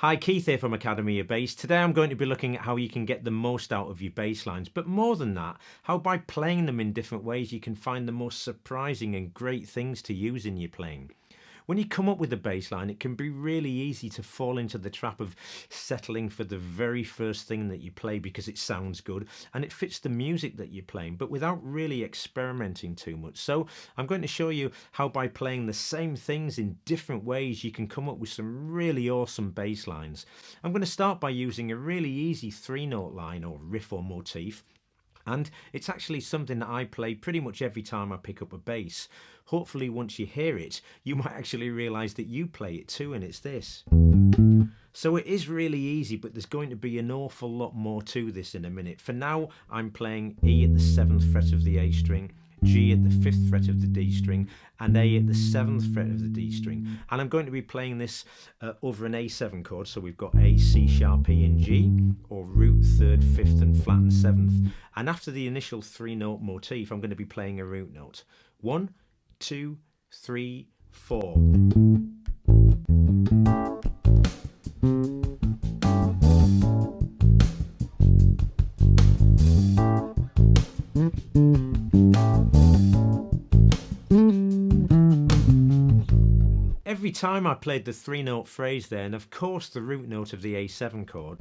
Hi, Keith here from Academy of Bass. Today I'm going to be looking at how you can get the most out of your bass lines, but more than that, how by playing them in different ways you can find the most surprising and great things to use in your playing. When you come up with a bass line, it can be really easy to fall into the trap of settling for the very first thing that you play because it sounds good and it fits the music that you're playing, but without really experimenting too much. So I'm going to show you how by playing the same things in different ways you can come up with some really awesome bass lines. I'm going to start by using a really easy 3-note line or riff or motif. And it's actually something that I play pretty much every time I pick up a bass. Hopefully once you hear it, you might actually realise that you play it too, and it's this. So it is really easy, but there's going to be an awful lot more to this in a minute. For now, I'm playing E at the 7th fret of the A string, G at the 5th fret of the D string, and A at the 7th fret of the D string. And I'm going to be playing this over an A7 chord, so we've got A, C sharp, E and G, or root 3rd, 5th and flat and 7th. And after the initial 3-note motif, I'm going to be playing a root note. 1, 2, 3, 4. Every time I played the 3-note phrase there, and of course the root note of the A7 chord,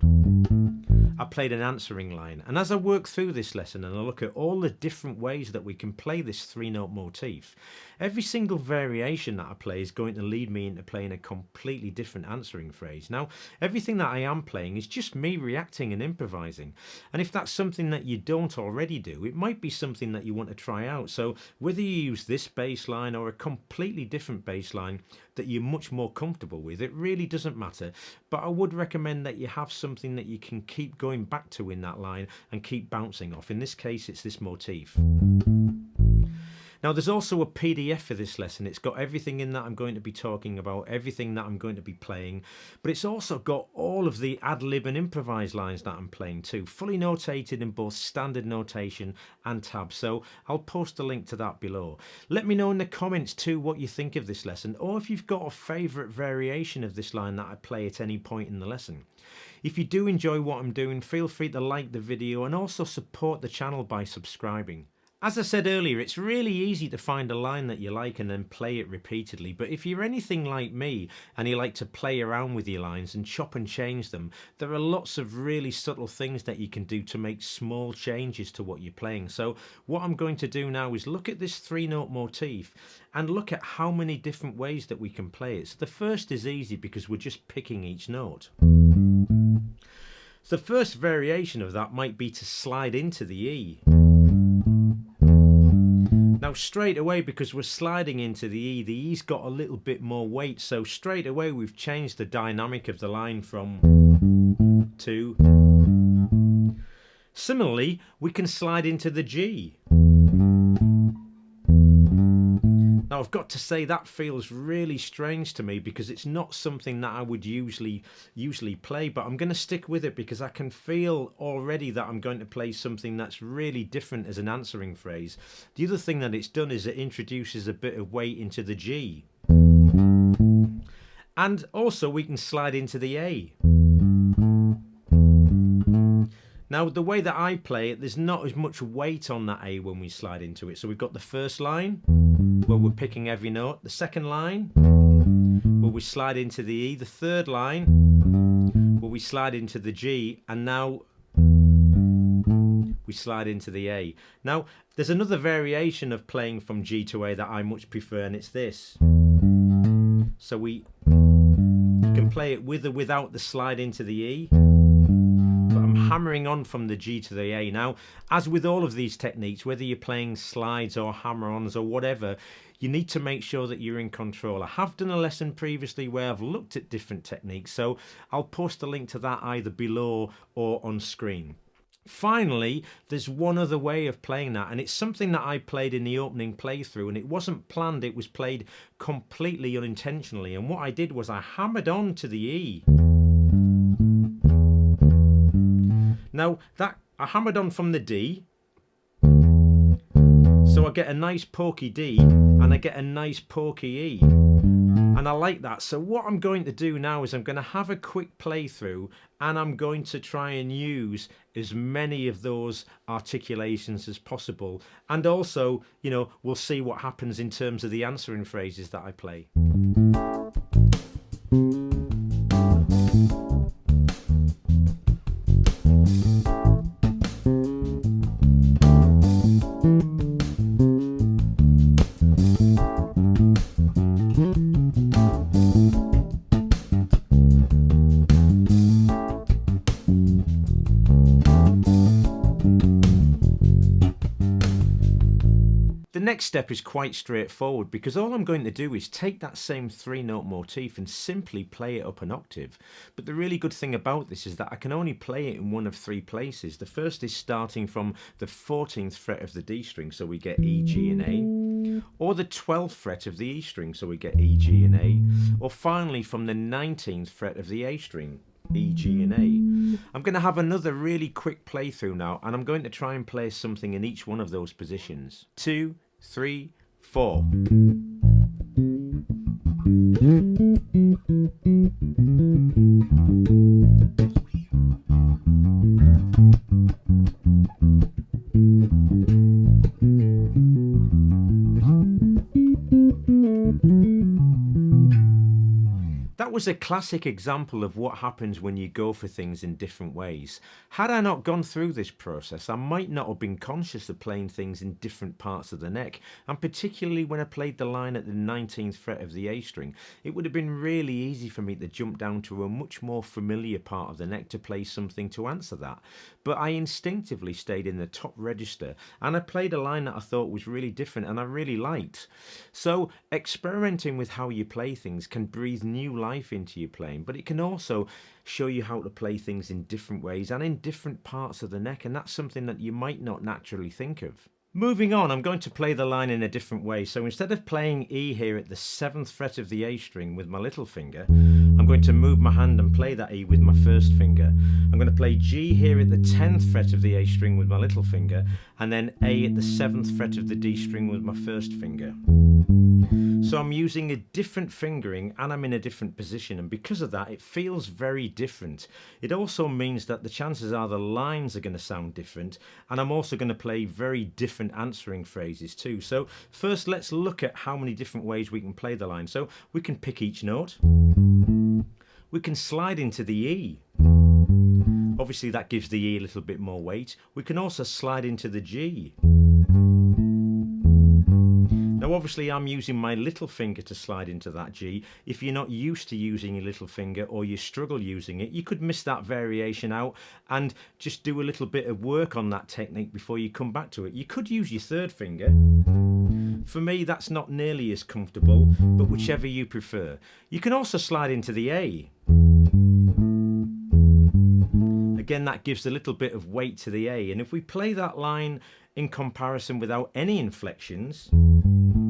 I played an answering line. And as I work through this lesson and I look at all the different ways that we can play this 3-note motif, every single variation that I play is going to lead me into playing a completely different answering phrase. Now, everything that I am playing is just me reacting and improvising. And if that's something that you don't already do, it might be something that you want to try out. So whether you use this bass line or a completely different bass line that you're much more comfortable with, it really doesn't matter. But I would recommend that you have something that you can keep going back to in that line and keep bouncing off. In this case, it's this motif. Now there's also a PDF for this lesson. It's got everything in that I'm going to be talking about, everything that I'm going to be playing, but it's also got all of the ad-lib and improvised lines that I'm playing too, fully notated in both standard notation and tabs. So I'll post a link to that below. Let me know in the comments too what you think of this lesson, or if you've got a favourite variation of this line that I play at any point in the lesson. If you do enjoy what I'm doing, feel free to like the video and also support the channel by subscribing. As I said earlier, it's really easy to find a line that you like and then play it repeatedly, but if you're anything like me and you like to play around with your lines and chop and change them, there are lots of really subtle things that you can do to make small changes to what you're playing. So what I'm going to do now is look at this 3-note motif and look at how many different ways that we can play it. So the first is easy because we're just picking each note. So the first variation of that might be to slide into the E. Now straight away, because we're sliding into the E's got a little bit more weight, so straight away we've changed the dynamic of the line from to. Similarly, we can slide into the G. Now I've got to say that feels really strange to me because it's not something that I would usually play, but I'm going to stick with it because I can feel already that I'm going to play something that's really different as an answering phrase. The other thing that it's done is it introduces a bit of weight into the G. And also we can slide into the A. Now the way that I play it, there's not as much weight on that A when we slide into it. So we've got the first line where we're picking every note, the second line where we slide into the E, the third line where we slide into the G, and now we slide into the A. Now there's another variation of playing from G to A that I much prefer, and it's this. So we can play it with or without the slide into the E. I'm hammering on from the G to the A. Now, as with all of these techniques, whether you're playing slides or hammer-ons or whatever, you need to make sure that you're in control. I have done a lesson previously where I've looked at different techniques, so I'll post a link to that either below or on screen. Finally, there's one other way of playing that, and it's something that I played in the opening playthrough, and it wasn't planned, it was played completely unintentionally, and what I did was I hammered on to the E. Now that I hammered on from the D, so I get a nice pokey D and I get a nice pokey E. And I like that. So what I'm going to do now is I'm going to have a quick playthrough, and I'm going to try and use as many of those articulations as possible. And also, you know, we'll see what happens in terms of the answering phrases that I play. The next step is quite straightforward, because all I'm going to do is take that same 3-note motif and simply play it up an octave. But the really good thing about this is that I can only play it in one of 3 places. The first is starting from the 14th fret of the D string, so we get E, G and A, or the 12th fret of the E string, so we get E, G and A, or finally from the 19th fret of the A string, E, G and A. I'm going to have another really quick playthrough now, and I'm going to try and play something in each one of those positions. 2, 3, 4. That was a classic example of what happens when you go for things in different ways. Had I not gone through this process, I might not have been conscious of playing things in different parts of the neck, and particularly when I played the line at the 19th fret of the A string, it would have been really easy for me to jump down to a much more familiar part of the neck to play something to answer that. But I instinctively stayed in the top register, and I played a line that I thought was really different and I really liked. So experimenting with how you play things can breathe new life into your playing, but it can also show you how to play things in different ways and in different parts of the neck, and that's something that you might not naturally think of. Moving on, I'm going to play the line in a different way. So instead of playing E here at the 7th fret of the A string with my little finger, I'm going to move my hand and play that E with my first finger. I'm going to play G here at the 10th fret of the A string with my little finger, and then A at the 7th fret of the D string with my first finger. So I'm using a different fingering and I'm in a different position, and because of that it feels very different. It also means that the chances are the lines are going to sound different, and I'm also going to play very different answering phrases too. So first let's look at how many different ways we can play the line. So we can pick each note, we can slide into the E. Obviously that gives the E a little bit more weight. We can also slide into the G. Now obviously I'm using my little finger to slide into that G. If you're not used to using your little finger or you struggle using it, you could miss that variation out and just do a little bit of work on that technique before you come back to it. You could use your third finger. For me that's not nearly as comfortable, but whichever you prefer. You can also slide into the A. Again, that gives a little bit of weight to the A, and if we play that line in comparison without any inflections,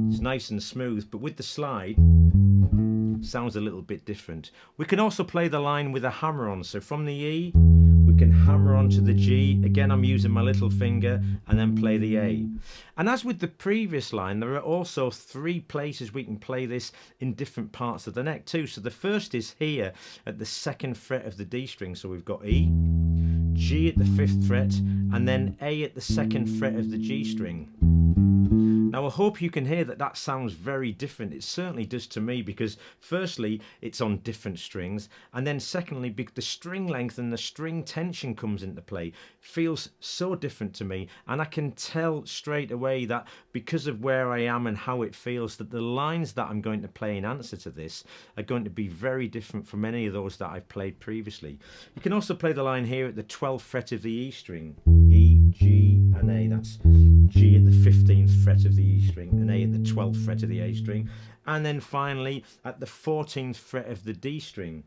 it's nice and smooth, but with the slide, sounds a little bit different. We can also play the line with a hammer-on, so from the E, we can hammer on to the G. Again, I'm using my little finger, and then play the A. And as with the previous line, there are also 3 places we can play this in different parts of the neck too. So the first is here at the 2nd fret of the D string, so we've got E, G at the 5th fret, and then A at the 2nd fret of the G string. Now I hope you can hear that that sounds very different. It certainly does to me, because firstly it's on different strings, and then secondly the string length and the string tension comes into play. It feels so different to me, and I can tell straight away that because of where I am and how it feels, that the lines that I'm going to play in answer to this are going to be very different from any of those that I've played previously. You can also play the line here at the 12th fret of the E string. E, G and A. That's G at the 15th fret of the E string and A at the 12th fret of the A string, and then finally at the 14th fret of the D string,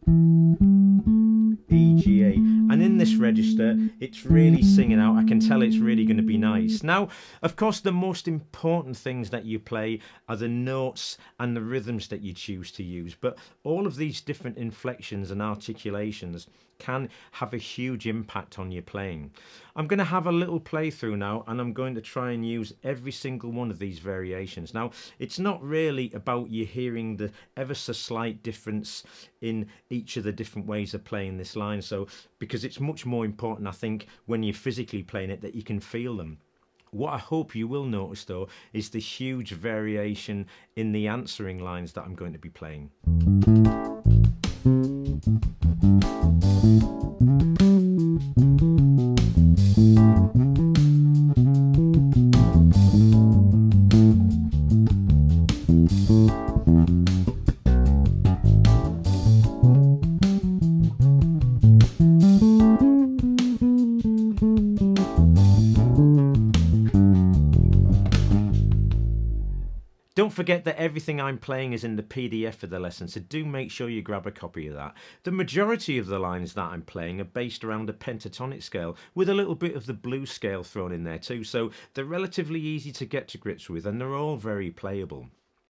E, G, A. And in this register, it's really singing out. I can tell it's really going to be nice. Now, of course, the most important things that you play are the notes and the rhythms that you choose to use, but all of these different inflections and articulations can have a huge impact on your playing. I'm going to have a little playthrough now, and I'm going to try and use every single one of these variations. Now, it's not really about you hearing the ever so slight difference in each of the different ways of playing this line, so because it's much more important, I think, when you're physically playing it, that you can feel them. What I hope you will notice though is the huge variation in the answering lines that I'm going to be playing. Don't forget that everything I'm playing is in the PDF for the lesson, so do make sure you grab a copy of that. The majority of the lines that I'm playing are based around a pentatonic scale, with a little bit of the blues scale thrown in there too, so they're relatively easy to get to grips with, and they're all very playable.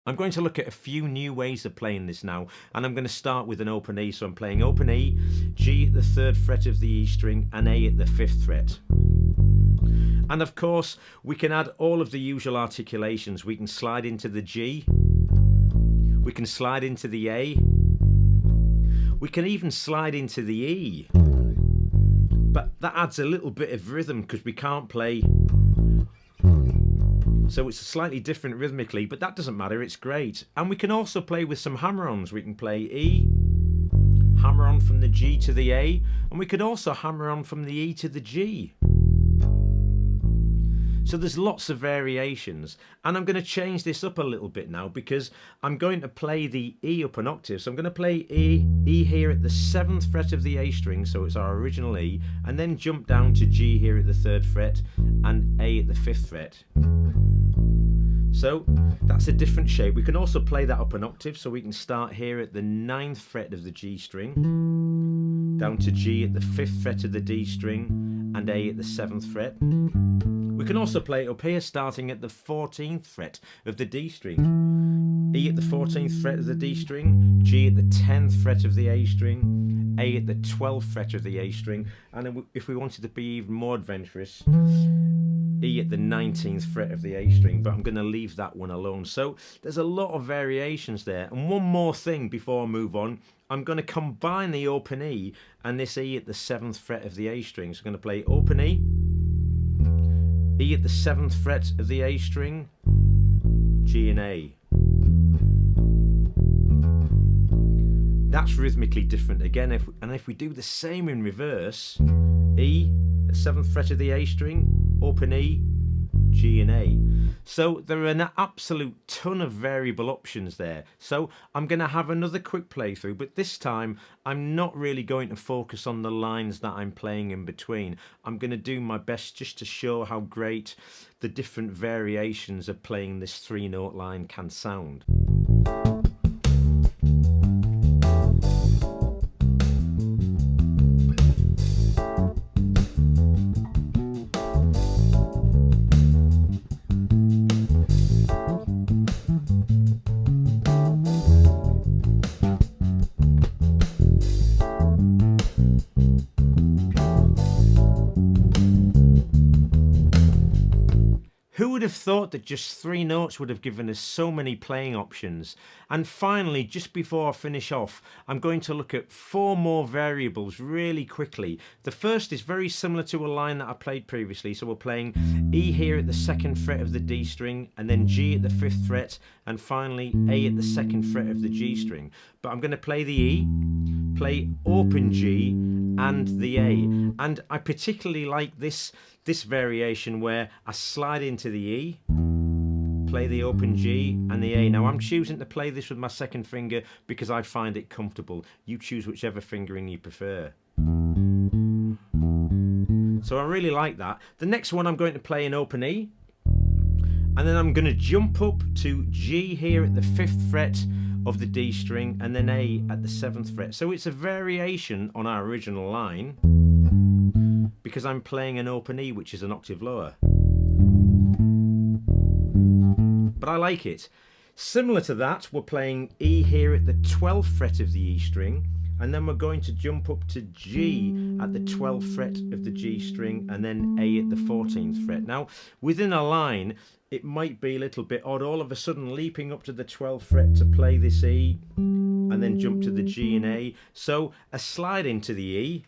I'm going to look at a few new ways of playing this now, and I'm going to start with an open E. So I'm playing open E, G at the 3rd fret of the E string, and A at the 5th fret. And of course, we can add all of the usual articulations. We can slide into the G, we can slide into the A, we can even slide into the E. But that adds a little bit of rhythm because we can't play. So it's slightly different rhythmically, but that doesn't matter, it's great. And we can also play with some hammer-ons. We can play E, hammer on from the G to the A, and we could also hammer on from the E to the G. So there's lots of variations, and I'm going to change this up a little bit now because I'm going to play the E up an octave. So I'm going to play E here at the 7th fret of the A string, so it's our original E, and then jump down to G here at the 3rd fret and A at the 5th fret. So that's a different shape. We can also play that up an octave, so we can start here at the 9th fret of the G string, down to G at the 5th fret of the D string, and A at the 7th fret. We can also play it up here, starting at the 14th fret of the D string, E at the 14th fret of the D string, G at the 10th fret of the A string, A at the 12th fret of the A string, and then if we wanted to be even more adventurous, E at the 19th fret of the A string, but I'm going to leave that one alone. So there's a lot of variations there. And one more thing before I move on, I'm going to combine the open E and this E at the 7th fret of the A string. So I'm going to play open E, E at the 7th fret of the A string, G and A. That's rhythmically different again, if we do the same in reverse, E at 7th fret of the A string, open E, G and A. So there are an absolute ton of variable options there. So I'm going to have another quick playthrough, but this time I'm not really going to focus on the lines that I'm playing in between. I'm going to do my best just to show how great the different variations of playing this 3-note line can sound. Who would have thought that just 3 notes would have given us so many playing options? And finally, just before I finish off, I'm going to look at 4 more variables really quickly. The first is very similar to a line that I played previously. So we're playing E here at the 2nd fret of the D string, and then G at the 5th fret, and finally A at the 2nd fret of the G string. But I'm going to play the E, play open G, and the A. And I particularly like this variation where I slide into the E, play the open G and the A. Now I'm choosing to play this with my 2nd finger because I find it comfortable. You choose whichever fingering you prefer. So I really like that. The next one I'm going to play in open E, and then I'm going to jump up to G here at the 5th fret of the D string, and then A at the 7th fret. So it's a variation on our original line. because I'm playing an open E, which is an octave lower. But I like it. Similar to that, we're playing E here at the 12th fret of the E string, and then we're going to jump up to G at the 12th fret of the G string, and then A at the 14th fret. Now, within a line, it might be a little bit odd, all of a sudden leaping up to the 12th fret to play this E, and then jump to the G and A. So a slide into the E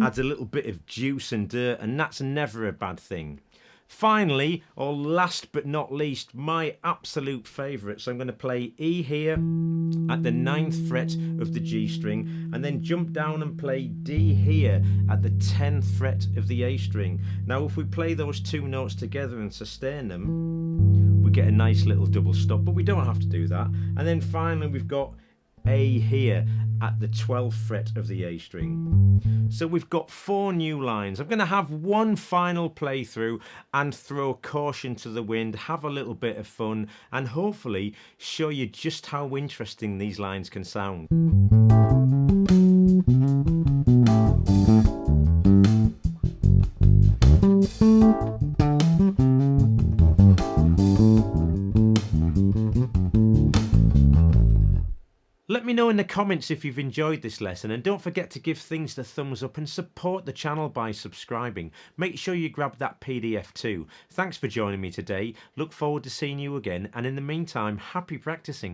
adds a little bit of juice and dirt, and that's never a bad thing. Finally, or last but not least, my absolute favourite. So I'm going to play E here at the 9th fret of the G string, and then jump down and play D here at the 10th fret of the A string. Now if we play those two notes together and sustain them, we get a nice little double stop, but we don't have to do that. And then finally we've got A here at the 12th fret of the A string. So we've got 4 new lines. I'm going to have one final playthrough and throw caution to the wind, have a little bit of fun, and hopefully show you just how interesting these lines can sound. Let me know in the comments if you've enjoyed this lesson, and don't forget to give things the thumbs up and support the channel by subscribing. Make sure you grab that PDF too. Thanks for joining me today. Look forward to seeing you again, and in the meantime, happy practicing.